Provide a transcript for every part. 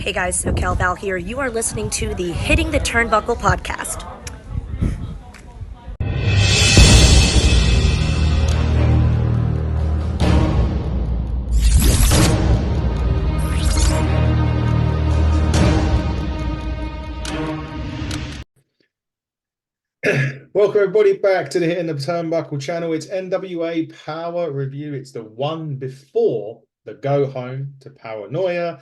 Hey guys, SoCal Val here. You are listening to the Hitting the Turnbuckle podcast. Welcome everybody back to the Hitting the Turnbuckle channel. It's NWA Power Review. It's the one before the go home to Paranoia.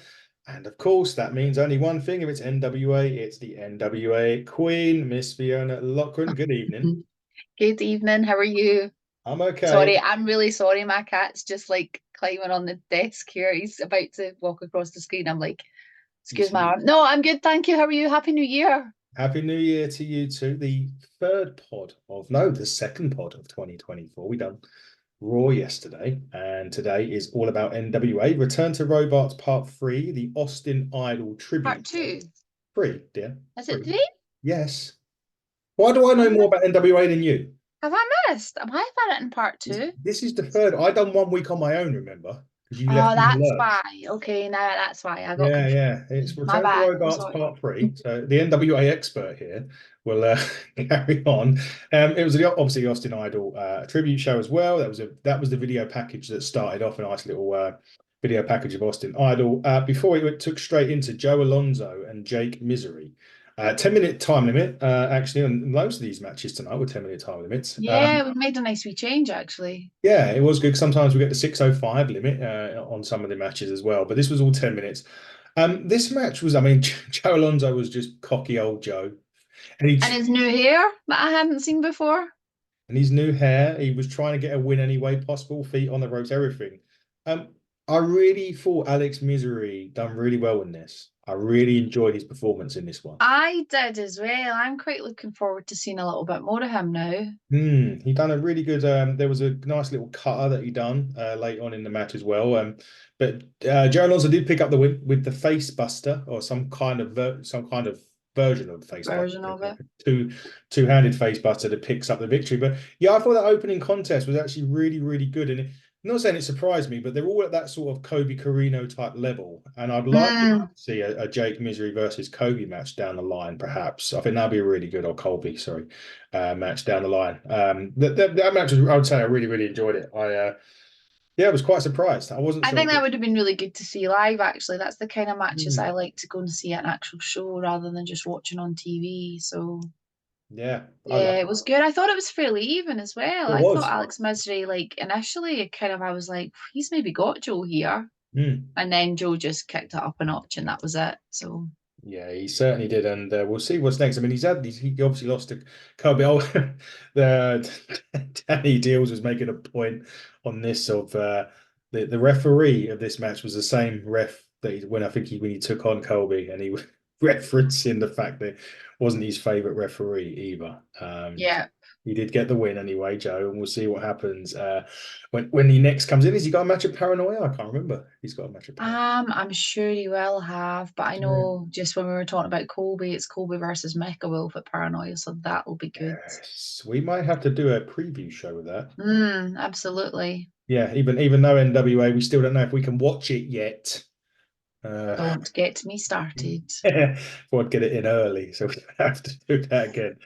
And of course, that means only one thing. If it's NWA, it's the NWA Queen, Miss Fiona Lochran. Good evening. Good evening. How are you? I'm okay. Sorry, I'm really sorry. My cat's just like climbing on the desk here. He's about to walk across the screen. I'm like, excuse my arm. No, I'm good. Thank you. How are you? Happy New Year. Happy New Year to you too. The second pod of 2024. We done Raw yesterday, and today is all about NWA. Return to Robarts Part 3, the Austin Idol tribute. Part 2. 3, dear. Is it 3? Yes. Why do I know more about NWA than you? Have I missed? Am I done it in part 2? This is the third. I done 1 week on my own, remember? Because you Oh, left me in the that's lurch. why. Okay, now that's why I got confused. Yeah. It's My Return to bad. Robarts Sorry. Part 3. So the NWA expert here will carry on. It was obviously the Austin Idol tribute show as well. That was the video package that started off a nice little video package of Austin Idol. Before it took straight into Joe Alonso and Jake Misery. 10-minute time limit, actually, and most of these matches tonight were 10-minute time limits. Yeah, we made a nice wee change actually. Yeah, it was good. Sometimes we get the 6:05 limit on some of the matches as well, but this was all 10 minutes. This match was, I mean, Joe Alonso was just cocky old Joe. And his new hair that I hadn't seen before. And his new hair, he was trying to get a win any way possible, feet on the ropes, everything. I really thought Alex Misery done really well in this. I really enjoyed his performance in this one. I did as well. I'm quite looking forward to seeing a little bit more of him now. He done a really good. There was a nice little cutter that he done late on in the match as well. But Joe Alonso did pick up the win with the face buster or some kind of version of face Version buster. of it. Two-handed face buster that picks up the victory. But yeah, I thought that opening contest was actually really, really good. And I'm not saying it surprised me, but they're all at that sort of Kobe Carino type level. And I'd like to see a Jake Misery versus Kobe match down the line, perhaps. I think that'd be a really good, or Colby, sorry, match down the line. That match was, I would say, I really, really enjoyed it. I was quite surprised. I wasn't I sure. think that would have been really good to see live, actually. That's the kind of matches I like to go and see at an actual show rather than just watching on TV. So yeah, it was good. I thought it was fairly even as well. I was. thought Alex Misery, like initially, I was like, he's maybe got Joe here. And then Joe just kicked it up a notch and that was it. So yeah, he certainly did, and we'll see what's next. I mean, he obviously lost to Kobe. Oh, the Danny Deals was making a point on this of the referee of this match was the same ref that when he took on Colby, and he was referencing the fact that it wasn't his favorite referee either. yeah. He did get the win anyway, Joe, and we'll see what happens when he next comes in. Has he got a match of Paranoia? I can't remember. He's got a match of Paranoia. I'm sure he will have, but I know just when we were talking about Colby, it's Colby versus Mecha Wolf at Paranoia, so that'll be good. Yes, we might have to do a preview show with that. Absolutely. Yeah, even though NWA, we still don't know if we can watch it yet. Don't get me started. Thought I'd get it in early, so we have to do that again.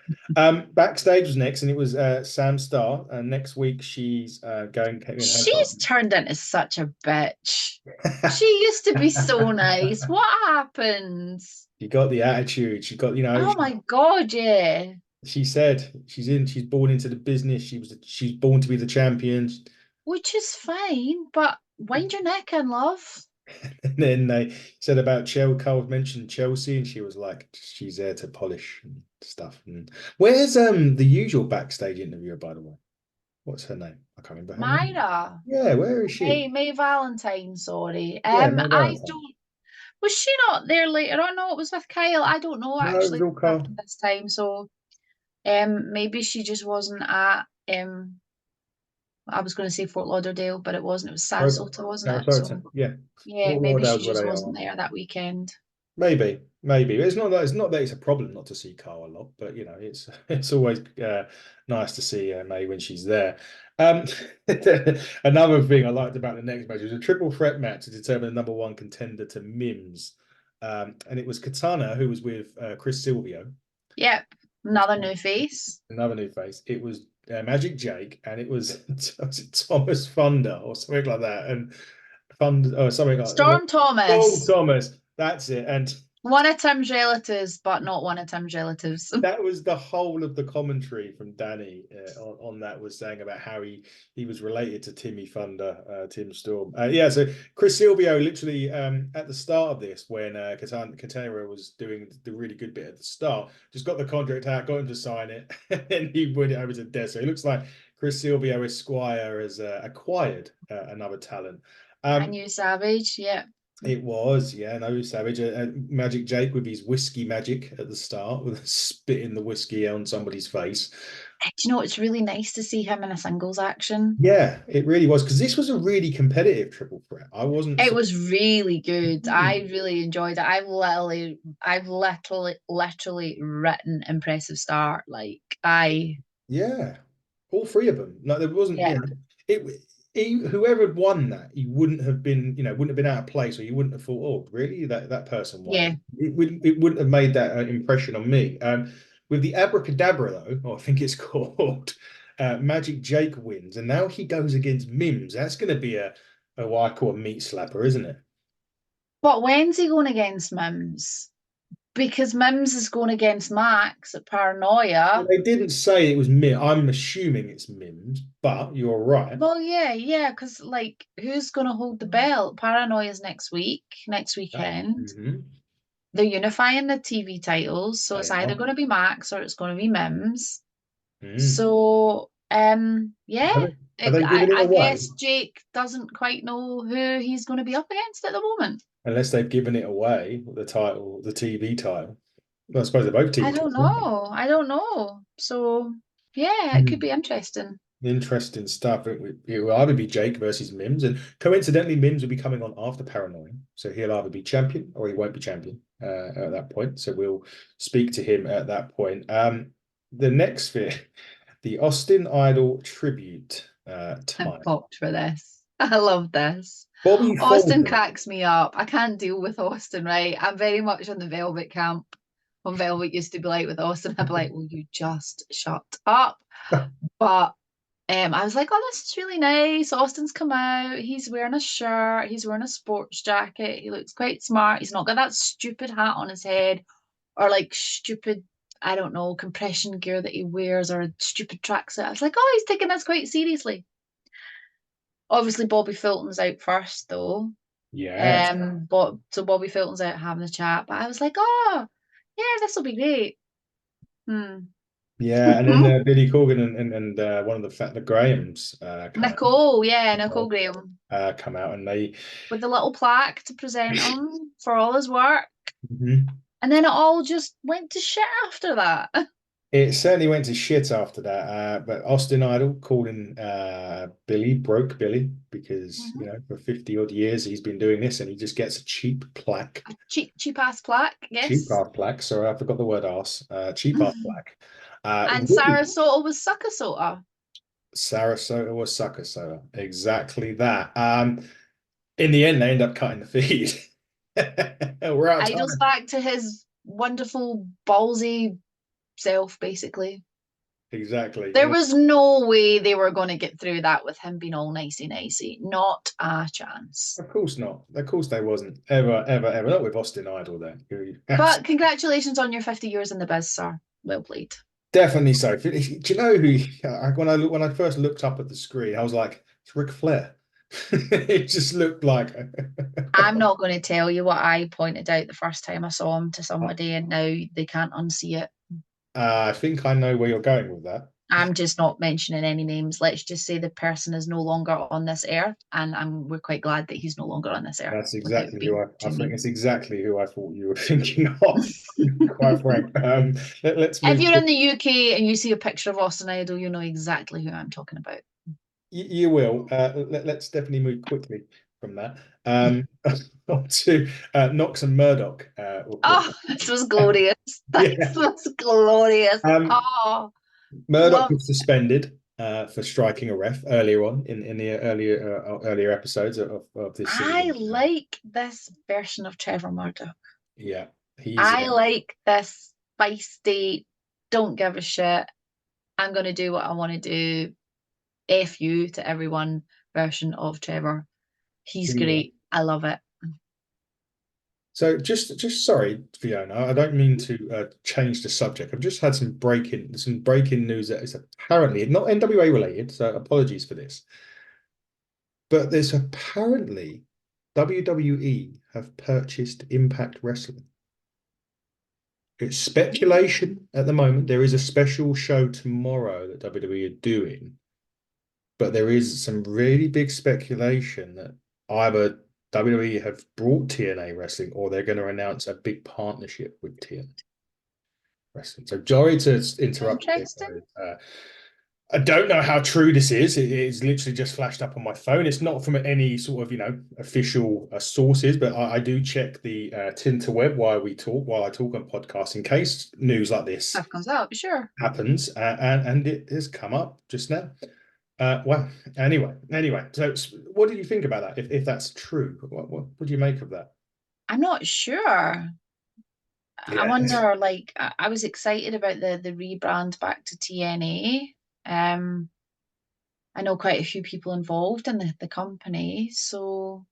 Backstage was next, and it was Sam Starr. And next week she's going. She's turned into such a bitch. She used to be so nice. What happened? She got the attitude. She got, Oh my God, yeah. She said she's born into the business. She's born to be the champion. Which is fine, but wind your neck in, love. And then they said about Chelsea. Carl mentioned Chelsea, and she was like, she's there to polish and stuff. And where's the usual backstage interviewer, by the way? What's her name? I can't remember her name. Myra. Yeah, where is she? May Valentine, sorry. Yeah, May I Valentine. don't. Was she not there later on? No, it was with Kyle. I don't know actually No, it was all Carl. this time. So maybe she just wasn't at I was going to say Fort Lauderdale, but it wasn't. It was Sarasota, wasn't it? So, yeah. yeah, maybe she just wasn't there that weekend. Maybe. It's not that it's a problem not to see Carl a lot, but it's always nice to see May when she's there. Another thing I liked about the next match was a triple threat match to determine the number one contender to Mims. and it was Catena who was with Chris Silvio. Yep, another new face. Another new face. It was Magic Jake, and it was, was it Thomas Thunder or something like that, and Thunder or something like Storm Thomas. Storm Thomas. That's it, and. One of Tim's relatives, but not one of Tim's relatives. That was the whole of the commentary from Danny on that, was saying about how he was related to Timmy Thunder, Tim Storm. Yeah, so Chris Silvio literally at the start of this, when Catena was doing the really good bit at the start, just got the contract out, got him to sign it, and he went it over to Des. So it looks like Chris Silvio Esquire has acquired another talent. A new Savage, yeah. It was, yeah, no, Savage. Magic Jake with his whiskey magic at the start, with spitting the whiskey on somebody's face. Do you know, it's really nice to see him in a singles action. Yeah, it really was, because this was a really competitive triple threat. I wasn't. It was really good. I really enjoyed it. I've literally written impressive start. Yeah, all three of them. Like, there wasn't. Yeah. You know, whoever had won that, he wouldn't have been out of place, or you wouldn't have thought, oh, really, that person won. Yeah. It wouldn't have made that impression on me. With the Abracadabra, though, or I think it's called, Magic Jake wins, and now he goes against Mims. That's going to be what I call a meat slapper, isn't it? But when's he going against Mims? Because Mims is going against Max at Paranoia. Well, they didn't say it was Mims. I'm assuming it's Mims, but you're right. Well, yeah, because who's going to hold the belt? Paranoia's next weekend. Mm-hmm. They're unifying the TV titles, so it's either going to be Max or it's going to be Mims. So, yeah. I guess Jake doesn't quite know who he's going to be up against at the moment. Unless they've given it away, the TV title. Well, I suppose they're both TV. I don't know. So, yeah, it could be interesting. Interesting stuff. It will either be Jake versus Mims, and coincidentally, Mims will be coming on after Paranoia, so he'll either be champion or he won't be champion at that point. So we'll speak to him at that point. The next bit, the Austin Idol tribute time. I'm pumped for this. I love this. Bobby Austin cracks me up. I can't deal with Austin, right? I'm very much on the Velvet camp. When Velvet used to be like with Austin, I'd be like, "Will you just shut up?" But I was like, "Oh, this is really nice." Austin's come out. He's wearing a shirt. He's wearing a sports jacket. He looks quite smart. He's not got that stupid hat on his head, or stupid, I don't know, compression gear that he wears, or a stupid tracksuit. I was like, "Oh, he's taking this quite seriously." Obviously, Bobby Fulton's out first, though. Yeah. So Bobby Fulton's out having a chat. But I was like, oh, yeah, this will be great. Yeah, and then Billy Corgan and one of the Grahams. Nicole Graham. Come out, and they with a little plaque to present him for all his work. Mm-hmm. And then it all just went to shit after that. It certainly went to shit after that. But Austin Idol calling broke Billy, because for 50 odd years he's been doing this, and he just gets a cheap plaque. A cheap ass plaque, yes. Cheap ass plaque. Sorry, I forgot the word ass. Cheap ass plaque. And Sarasota was Suckasota. Sarasota was Suckasota. Exactly that. In the end, they end up cutting the feed. We're out of time. Idol's back to his wonderful ballsy self, basically. Exactly. There was no way they were going to get through that with him being all nicey. Not a chance. Of course not. Of course they wasn't. Ever. Not with Austin Idol there. But congratulations on your 50 years in the biz, sir. Well played. Definitely so. Do you know who? When I first looked up at the screen, I was like, it's Ric Flair. It just looked like. I'm not going to tell you what I pointed out the first time I saw him to somebody, and now they can't unsee it. I think I know where you're going with that. I'm just not mentioning any names. Let's just say the person is no longer on this earth, and we're quite glad that he's no longer on this earth. That's exactly who I think. It's exactly who I thought you were thinking of. Quite frank. Let's. If you're in the UK and you see a picture of Austin Idol, you know exactly who I'm talking about. You will. Let's definitely move quickly from that. On to Knox and Murdoch. This was glorious. This was glorious. Murdoch was suspended for striking a ref earlier on in the earlier episodes of this season. I like this version of Trevor Murdoch. Yeah, he's I like this feisty, don't give a shit. I'm going to do what I want to do. F you to everyone version of Trevor. He's great. I love it. So just sorry, Fiona, I don't mean to change the subject. I've just had some breaking news that is apparently not NWA related, so apologies for this. But there's apparently WWE have purchased Impact Wrestling. It's speculation at the moment. There is a special show tomorrow that WWE are doing, but there is some really big speculation that either WWE have brought TNA Wrestling or they're going to announce a big partnership with TNA Wrestling. So, sorry to interrupt you. Interesting. I don't know how true this is. It's literally just flashed up on my phone. It's not from any sort of, official sources, but I do check the Tinterweb while I talk on podcasts in case news like this Stuff comes up, sure. happens, and it has come up just now. Well, anyway. So, what do you think about that? If that's true, what do you make of that? I'm not sure. I Yeah, wonder, like, I was excited about the rebrand back to TNA. I know quite a few people involved in the company, so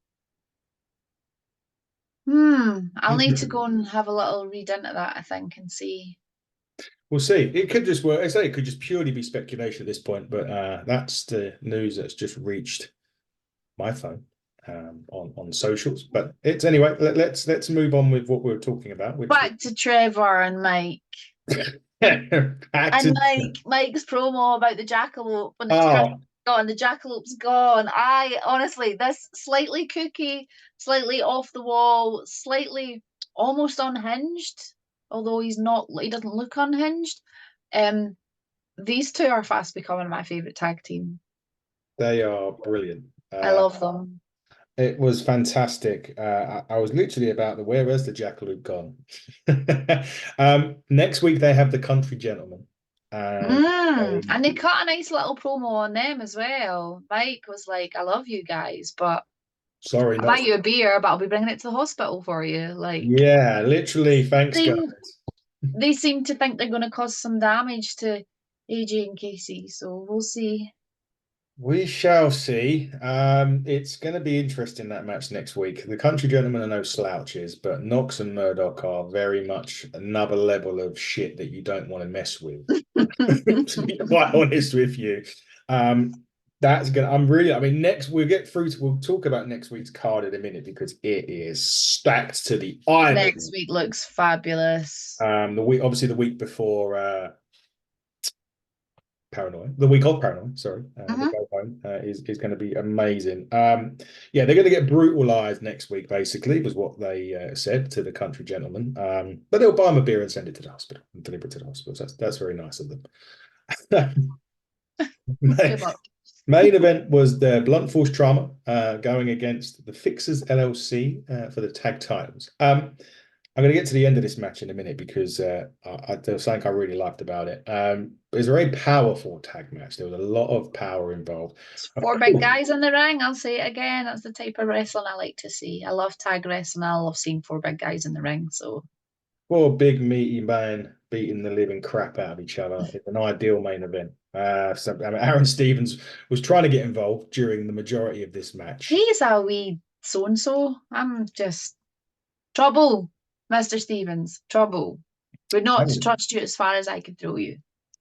I'll need to go and have a little read into that, I think, and see. we'll see. It could just work. I say it could just purely be speculation at this point, but that's the news that's just reached my phone on socials. But it's anyway. Let's move on with what we were talking about, which Back to Trevor and Mike. And Mike's promo about the jackalope when it's gone, the jackalope's gone. I honestly, this slightly kooky, slightly off the wall, slightly almost unhinged, although he doesn't look unhinged. These two are fast becoming my favorite tag team. They are brilliant. I love them. It was fantastic. I was literally about where's the jackalope gone? Next week they have the Country Gentlemen. And they cut a nice little promo on them as well. Mike was like, "I love you guys, but sorry, I'll buy you a beer, but I'll be bringing it to the hospital for you." Like, yeah, literally. Thanks, guys. They seem to think they're going to cause some damage to AJ and Casey, so we'll see. We shall see. It's going to be interesting, that match next week. The Country Gentlemen are no slouches, but Knox and Murdoch are very much another level of shit that you don't want to mess with. To be quite honest with you, that's gonna. We'll talk about next week's card in a minute because it is stacked to the eye. Next week looks fabulous. The week before. Paranoid, the week of Paranoid, sorry, the go home is going to be amazing. Yeah, they're going to get brutalized next week, basically, was what they said to the Country Gentlemen. But they'll buy them a beer and send it to the hospital and deliver it to the hospital. So that's very nice of them. Main event was the Blunt Force Trauma going against the Fixers LLC for the tag titles. I'm going to get to the end of this match in a minute because there was something I really liked about it. It was a very powerful tag match. There was a lot of power involved. Four big guys in the ring. I'll say it again. That's the type of wrestling I like to see. I love tag wrestling. I love seeing four big guys in the ring. So, four big meaty man beating the living crap out of each other. It's an ideal main event. Aaron Stevens was trying to get involved during the majority of this match. He's a wee so-and-so. I'm just trouble. Mr. Stevens, trouble. Would not trust you as far as I could throw you.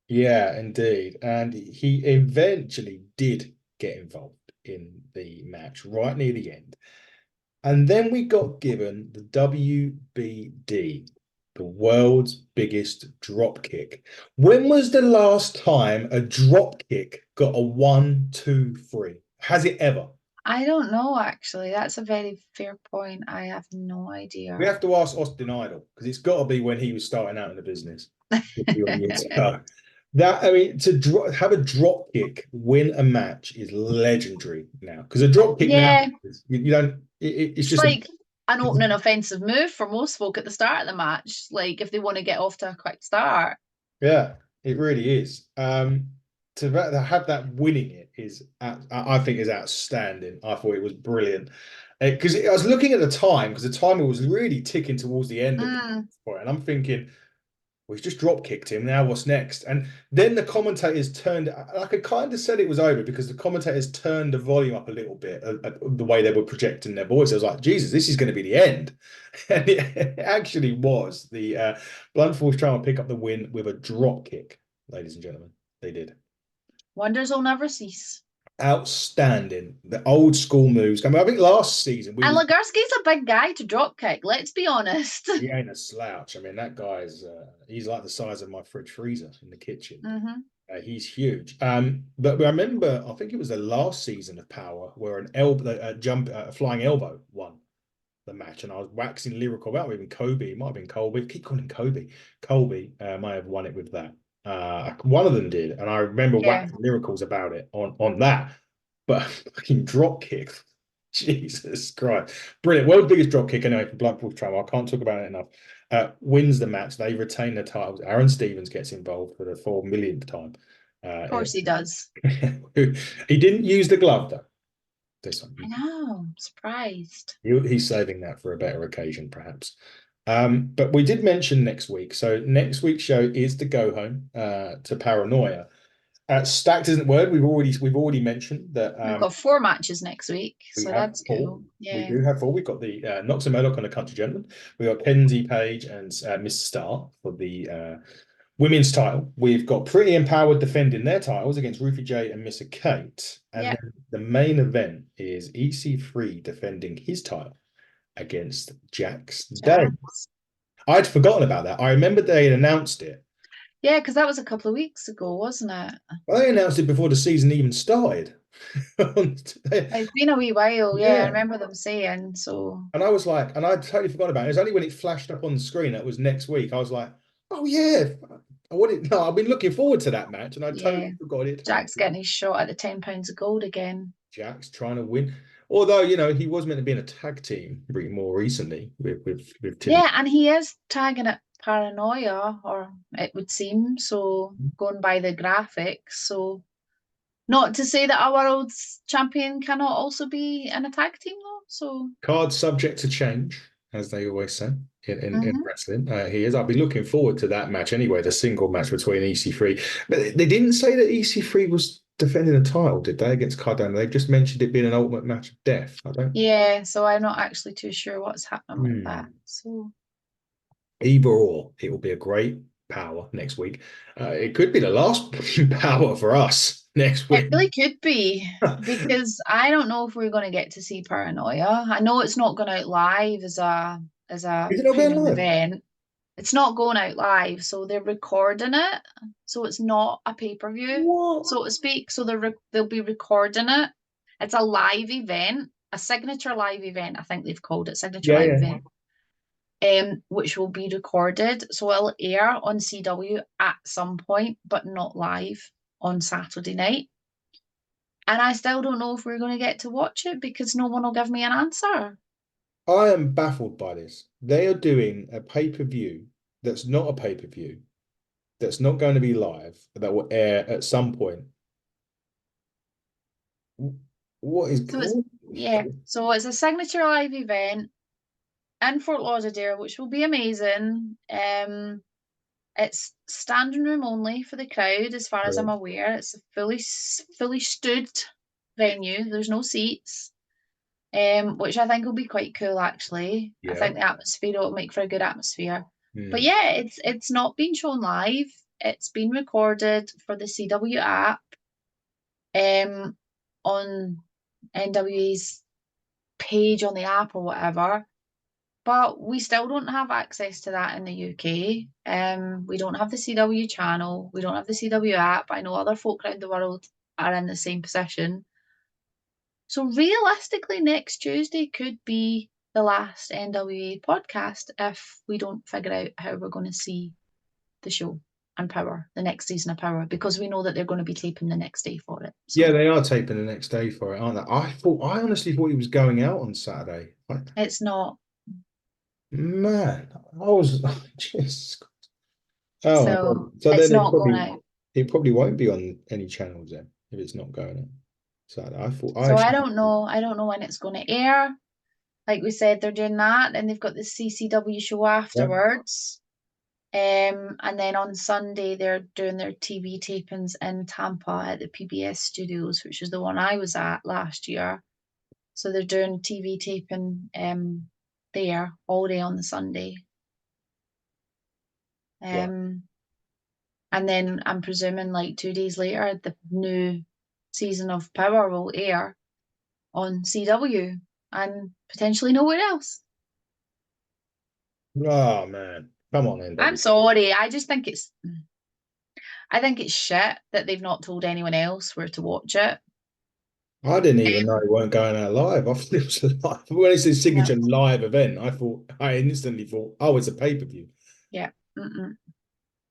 Yeah, indeed. And he eventually did get involved in the match right near the end. And then we got given the WBD, the world's biggest drop kick. When was the last time a drop kick got a 1, 2, 3? Has it ever? I don't know, actually. That's a very fair point. I have no idea. We have to ask Austin Idol because it's got to be when he was starting out in the business. To have a drop kick win a match is legendary now because a drop kick now you don't. It's just like an opening offensive move for most folk at the start of the match. Like if they want to get off to a quick start. Yeah, it really is. To have that winning it is, I think, is outstanding. I thought it was brilliant. Because I was looking at the time, because the timer was really ticking towards the end of the Mm, point, and I'm thinking, well, he's just drop kicked him. Now what's next? And then the commentators turned, like I kind of said it was over because the commentators turned the volume up a little bit, the way they were projecting their voice. I was like, Jesus, this is going to be the end. And it actually was. The Blunt Force trying to pick up the win with a drop kick, ladies and gentlemen. They did. wonders will never cease. Outstanding. The old school moves. I mean, I think last season And Legursky's a big guy to drop kick, let's be honest. he ain't a slouch. I mean, that guy's he's like the size of my fridge freezer in the kitchen. Mm-hmm. He's huge. But I remember, I think it was the last season of Power where an elbow, a flying elbow won the match, and I was waxing lyrical about even Kobe. It might have been Colby. I keep calling him Kobe. Colby might have won it with that. One of them did, and I remember waxing lyricals about it on that. But fucking drop kick, Jesus Christ, brilliant! World's biggest drop kick anyway for Blackpool Travel. I can't talk about it enough. Wins the match. They retain the titles. Aaron Stevens gets involved for the 4 millionth time. Of course he does. He didn't use the glove though. This one. I know. I'm surprised. He's saving that for a better occasion, perhaps. But we did mention next week. So next week's show is the go home to Paranoia. Stacked isn't word. We've already mentioned that We've got 4 matches next week, so that's cool. Yeah, we do have 4. We've got the Knox and Murdoch and the Country Gentleman. We got Kenzie Page and Miss Star for the women's title. We've got Pretty Empowered defending their titles against Ruthie J and Missa Kate. And then the main event is EC3 defending his title against Jax Day. I'd forgotten about that. I remember they had announced it. Yeah, because that was a couple of weeks ago, wasn't it? Well, they announced it before the season even started. It's been a wee while, yeah. I remember them saying so. And I was like, and I totally forgot about it. It was only when it flashed up on the screen that was next week. I was like, oh yeah. I've been looking forward to that match, and I totally forgot it. Jack's getting his shot at the £10 of gold again. Jack's trying to win. Although, he was meant to be in a tag team more recently with Tim. Yeah, and he is tagging it Paranoia, or it would seem, so going by the graphics. So not to say that our world's champion cannot also be in a tag team though. So card subject to change, as they always say in wrestling. He is. I'll be looking forward to that match anyway, the single match between EC3. But they didn't say that EC3 was defending a title, did they, against Cardona? They just mentioned it being an ultimate match of death. Yeah, so I'm not actually too sure what's happening with that. So either or, it will be a great Power next week. It could be the last Power for us next week. It really could be, because I don't know if we're going to get to see Paranoia. I know it's not going out live as a premium event. It's not going out live, so they're recording it. So it's not a pay-per-view, so to speak. So they'll be recording it. It's a live event, a signature live event. I think they've called it signature live event, which will be recorded. So it'll air on CW at some point, but not live on Saturday night. And I still don't know if we're going to get to watch it because no one will give me an answer. I am baffled by this. They are doing a pay-per-view that's not a pay-per-view, that's not going to be live, that will air at some point. What is going on? So it's a signature live event in Fort Lauderdale, which will be amazing. It's standing room only for the crowd, as far as I'm aware. It's a fully stood venue. There's no seats. Which I think will be quite cool, actually. I think the atmosphere will make for a good atmosphere. But yeah, it's not been shown live. It's been recorded for the CW app, on NWA's page on the app or whatever. But we still don't have access to that in the UK. We don't have the CW channel. We don't have the CW app. I know other folk around the world are in the same position. So realistically, next Tuesday could be the last NWA podcast if we don't figure out how we're going to see the show and Power, the next season of Power, because we know that they're going to be taping the next day for it. So. Yeah, they are taping the next day for it, aren't they? I honestly thought he was going out on Saturday. It's not. Man, I was just. So it's not going out. It probably won't be on any channels then if it's not going out. So I don't know. I don't know when it's going to air. like we said, they're doing that, and they've got the CCW show afterwards. And then on Sunday they're doing their TV tapings in Tampa at the PBS studios, which is the one I was at last year. So they're doing TV taping there all day on the Sunday. And then I'm presuming like 2 days later the new season of Powerrr will air on CW and potentially nowhere else. Oh man, come on, NWA. I'm sorry. I think it's shit that they've not told anyone else where to watch it. I didn't even know it weren't going out live. I thought it was live. When it's a signature live event, I instantly thought, oh, it's a pay-per-view. Yeah.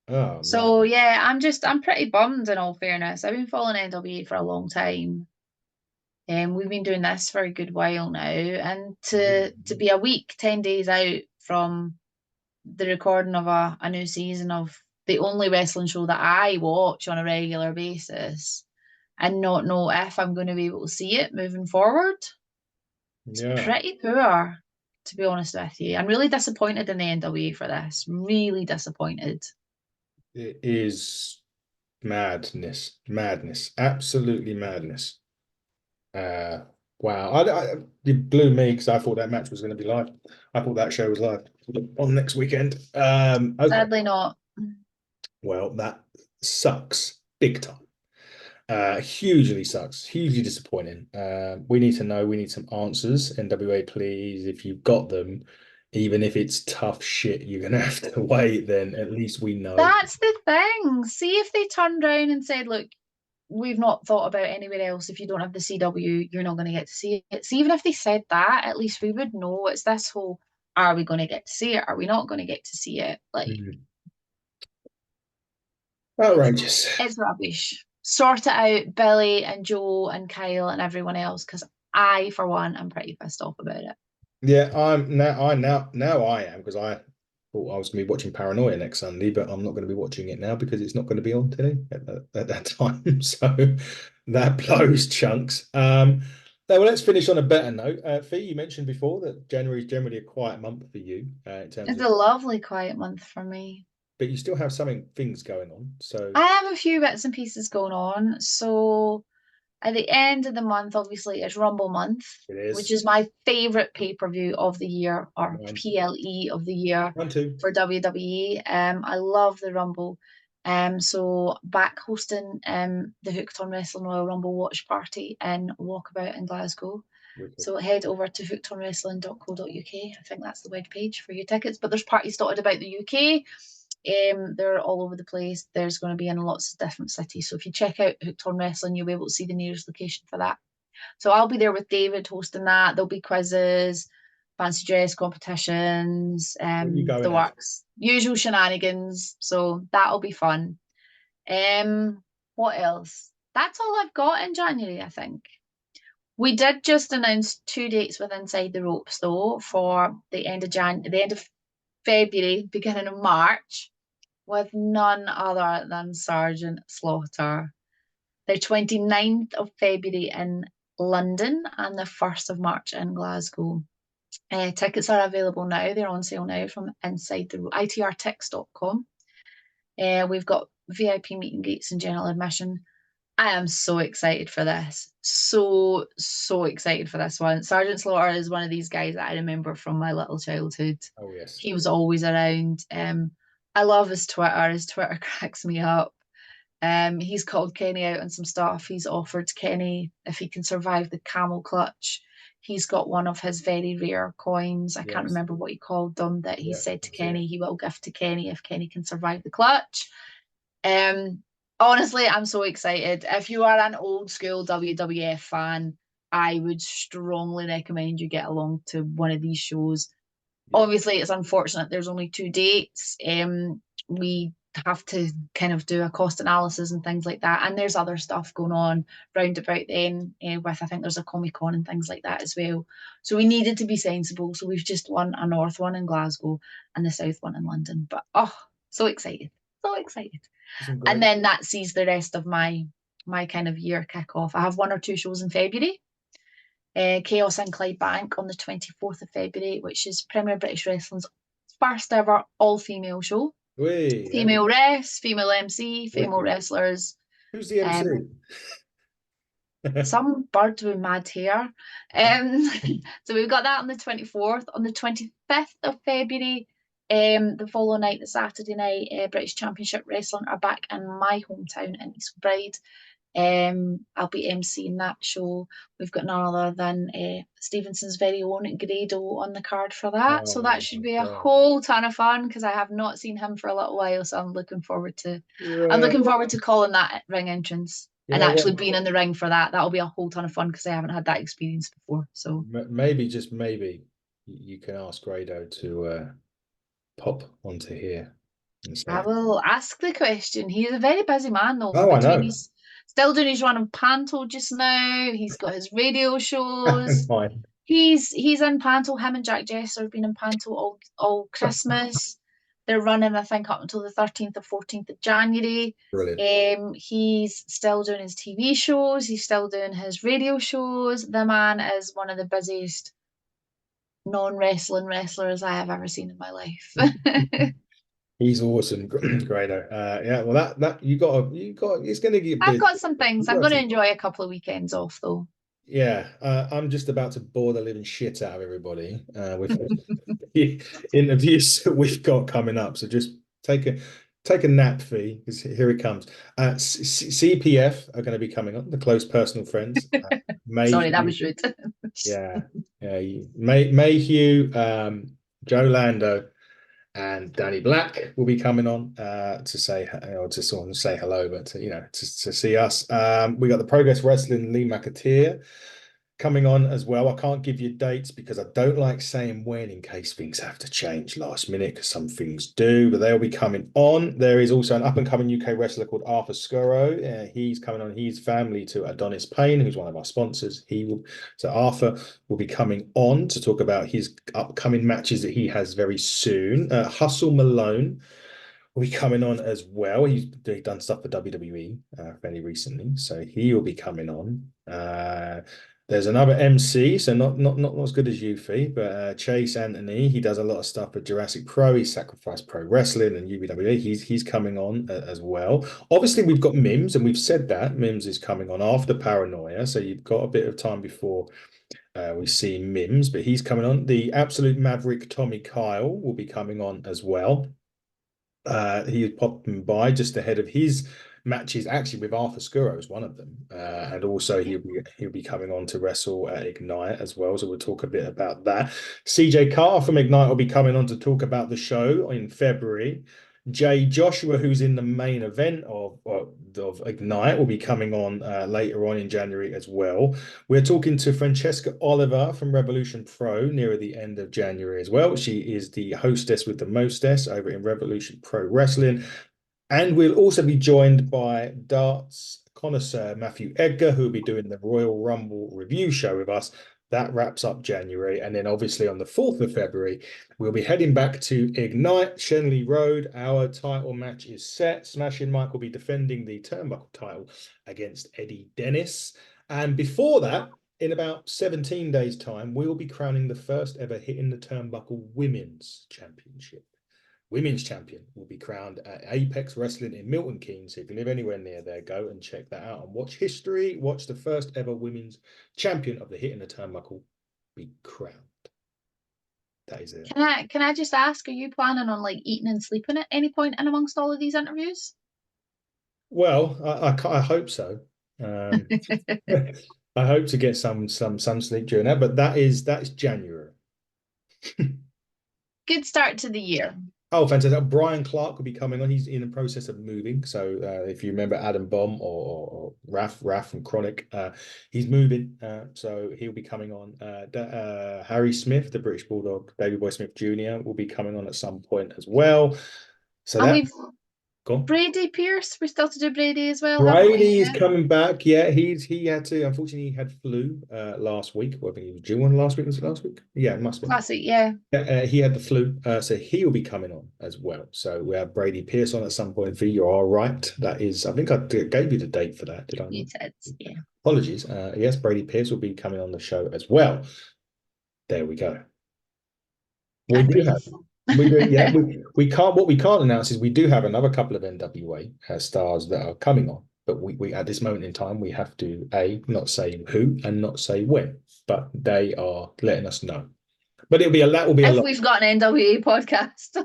Oh, so man. Yeah, I'm pretty bummed in all fairness. I've been following NWA for a long time. And we've been doing this for a good while now. And to be a week, 10 days out from the recording of a new season of the only wrestling show that I watch on a regular basis and not know if I'm going to be able to see it moving forward. It's pretty poor, to be honest with you. I'm really disappointed in the NWA for this. Really disappointed. It is madness, absolutely madness. Wow, it blew me because I thought that match was going to be live. I thought that show was live on next weekend. Okay. Sadly not. Well, that sucks big time. Hugely sucks. Hugely disappointing. We need to know. We need some answers. NWA, please, if you've got them, even if it's tough shit, you're gonna have to wait. Then at least we know. That's the thing. See if they turned around and said, "Look, we've not thought about anywhere else. If you don't have the CW, you're not going to get to see it." So even if they said that, at least we would know. It's this whole, are we going to get to see it? Are we not going to get to see it? Like, outrageous. It's rubbish. Sort it out, Billy and Joe and Kyle and everyone else, because I, for one, am pretty pissed off about it. Yeah, I am because I thought I was going to be watching Paranoia next Sunday, but I'm not going to be watching it now because it's not going to be on today at that time. So that blows chunks. Well, let's finish on a better note. Fee, you mentioned before that January is generally a quiet month for you in terms It's of. a lovely quiet month for me. But you still have things going on. So I have a few bits and pieces going on. So at the end of the month, obviously, it's Rumble month, which is my favorite pay-per-view of the year, or PLE of the year for WWE. I love the Rumble. So back hosting the Hooked on Wrestling Royal Rumble watch party in Walkabout in Glasgow. So head over to hookedonwrestling.co.uk. I think that's the webpage for your tickets. But there's parties dotted about the UK. They're all over the place. There's going to be in lots of different cities. So if you check out Hooked on Wrestling, you'll be able to see the nearest location for that. So I'll be there with David hosting that. There'll be quizzes, fancy dress competitions, the works, usual shenanigans. So that'll be fun. What else? That's all I've got in January, I think. We did just announce 2 dates with Inside the Ropes, though, for the end of February, beginning of March, with none other than Sergeant Slaughter. The 29th of February in London and the 1st of March in Glasgow. Tickets are available now. They're on sale now from inside the itrtix.com. We've got VIP meet and greets and general admission. I am so excited for this. So excited for this one. Sergeant Slaughter is one of these guys that I remember from my little childhood. Oh, yes. He was always around. I love his Twitter. His Twitter cracks me up. He's called Kenny out on some stuff. He's offered Kenny, if he can survive the camel clutch, he's got one of his very rare coins. I can't remember what he called them, that he said to Kenny he will gift to Kenny if Kenny can survive the clutch. Honestly, I'm so excited. If you are an old school WWF fan, I would strongly recommend you get along to one of these shows. Obviously, it's unfortunate there's only 2 dates. We have to kind of do a cost analysis and things like that. And there's other stuff going on round about then with, I think there's a Comic-Con and things like that as well. So we needed to be sensible. So we've just won a north one in Glasgow and the south one in London. But so excited. So excited. And then that sees the rest of my kind of year kick off. I have 1 or 2 shows in February. Chaos in Clydebank on the 24th of February, which is Premier British Wrestling's first ever all-female show. Wait, Female refs, female MC, female wicked. wrestlers. Who's the MC? Some bird with mad hair. So we've got that on the 24th. On the 25th of February, the following night, the Saturday night, British Championship Wrestling are back in my hometown in East Kilbride. I'll be emceeing that show. We've got none other than Stevenson's very own Grado on the card for that. So that should be a whole ton of fun because I have not seen him for a little while. So I'm looking forward to calling that ring entrance and actually being in the ring for that. That'll be a whole ton of fun because I haven't had that experience before. So maybe, just maybe, you can ask Grado to pop onto here. I will ask the question. He's a very busy man though. Oh, I know. He's still doing his run in Panto just now. He's got his radio shows. Fine. He's in Panto. Him and Jack Jester have been in Panto all Christmas. They're running, I think, up until the 13th or 14th of January. Brilliant. He's still doing his TV shows. He's still doing his radio shows. The man is one of the busiest non-wrestling wrestlers I have ever seen in my life. He's awesome, Grado. Yeah, well, that you got. It's going to get. I've got some things. I'm going to enjoy a couple of weekends off, though. Yeah, I'm just about to bore the living shit out of everybody with the interviews that we've got coming up. So just take a nap, Fee, because here it comes. CPF are going to be coming on, the close personal friends. Sorry, that was rude. Yeah. Mayhew, Joe Lando, and Danny Black will be coming on to say, or to sort of say hello, but to see us. We got the Progress Wrestling Lee McAteer coming on as well. I can't give you dates because I don't like saying when in case things have to change last minute, because some things do, but they'll be coming on. There is also an up-and-coming UK wrestler called Arthur Scurro. He's coming on. He's family to Adonis Payne, who's one of our sponsors. So Arthur will be coming on to talk about his upcoming matches that he has very soon. Hustle Malone will be coming on as well. He's done stuff for WWE fairly recently, so he will be coming on. There's another MC, so not as good as Yuffie, but Chase Anthony. He does a lot of stuff for Jurassic Pro. He Sacrificed Pro Wrestling and UBWA. He's coming on as well. Obviously, we've got Mims, and we've said that Mims is coming on after Paranoia, so you've got a bit of time before we see Mims, but he's coming on. The Absolute Maverick Tommy Kyle will be coming on as well. He was popping by just ahead of his matches, actually, with Arthur Scurro is one of them, and also he'll be coming on to wrestle at Ignite as well, so we'll talk a bit about that. CJ Carr from Ignite will be coming on to talk about the show in February. Jay Joshua, who's in the main event of Ignite, will be coming on later on in January as well. We're talking to Francesca Oliver from Revolution Pro near the end of January as well. She is the hostess with the mostess over in Revolution Pro Wrestling. And we'll also be joined by darts connoisseur Matthew Edgar, who will be doing the Royal Rumble review show with us. That wraps up January. And then obviously on the 4th of February, we'll be heading back to Ignite, Shenley Road. Our title match is set. Smashing Mike will be defending the Turnbuckle title against Eddie Dennis. And before that, in about 17 days' time, we will be crowning the first ever Hitting the Turnbuckle Women's Championship. Women's champion will be crowned at Apex Wrestling in Milton Keynes. So if you live anywhere near there, go and check that out and watch history. Watch the first ever women's champion of the Hitting the Turnbuckle be crowned. That is it. Can I just ask, are you planning on like eating and sleeping at any point in amongst all of these interviews? Well, I hope so. I hope to get some sleep during that, but that's January. Good start to the year. Oh, fantastic. Brian Clark will be coming on. He's in the process of moving. So if you remember Adam Bomb or Raph from Chronic, he's moving. So he'll be coming on. Harry Smith, the British Bulldog, Baby Boy Smith Jr. will be coming on at some point as well. So Go on. Brady Pierce, we still to do Brady as well. Brady is coming back. Yeah, he had to. Unfortunately, he had flu last week. Well, I think he was due one last week. Was it last week? Yeah, it must be. Last week, yeah. He had the flu, so he will be coming on as well. So we have Brady Pierce on at some point. V, you are right. That is, I think I gave you the date for that. Did I? You did, yeah. Apologies. Yes, Brady Pierce will be coming on the show as well. There we go. We do have. We do, yeah. We can't. What we can't announce is we do have another couple of NWA stars that are coming on. But we at this moment in time we have to not say who and not say when, but they are letting us know. But that will be a lot. If we've got an NWA podcast.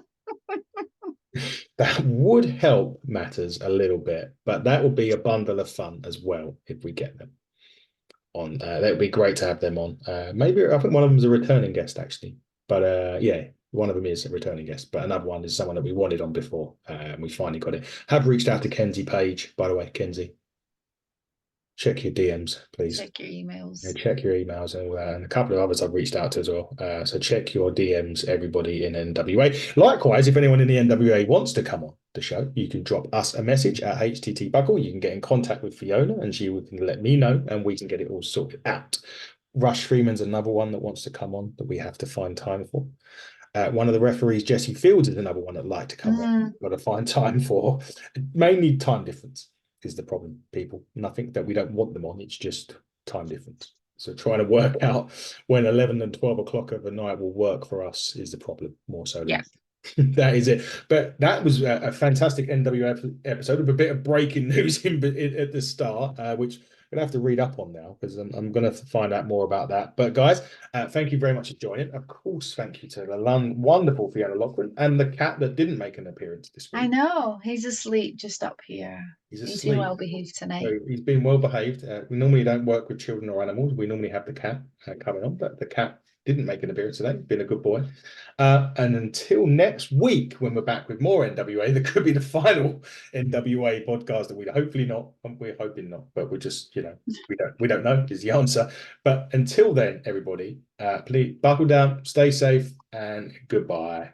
That would help matters a little bit, but that would be a bundle of fun as well if we get them on. That would be great to have them on. Maybe I think one of them is a returning guest actually, but yeah, one of them is a returning guest, but another one is someone that we wanted on before, and we finally got it. Have reached out to Kenzie Page, by the way, Kenzie. Check your DMs, please. Check your emails. Yeah, check your emails and a couple of others I've reached out to as well. So check your DMs, everybody in NWA. Likewise, if anyone in the NWA wants to come on the show, you can drop us a message at HTT Buckle. You can get in contact with Fiona and she can let me know and we can get it all sorted out. Rush Freeman's another one that wants to come on that we have to find time for. One of the referees, Jesse Fields, is another one that'd like to come on. Got to find time for. Mainly time difference is the problem, people. Nothing that we don't want them on, it's just time difference. So trying to work out when 11 and 12 o'clock of the night will work for us is the problem, more so. Yeah. That is it. But that was a fantastic NWA episode with a bit of breaking news at the start, which I'm going to have to read up on now because I'm going to find out more about that. But guys, thank you very much for joining. Of course, thank you to the wonderful Fiona Loughran and the cat that didn't make an appearance this week. I know. He's asleep just up here. He's been well behaved tonight. So he's been well behaved. We normally don't work with children or animals. We normally have the cat coming on, but the cat didn't make an appearance today. Been a good boy. And until next week, when we're back with more NWA, that could be the final NWA podcast. That hopefully not. We're hoping not, but we're just, we don't know is the answer. But until then, everybody, please buckle down, stay safe, and goodbye.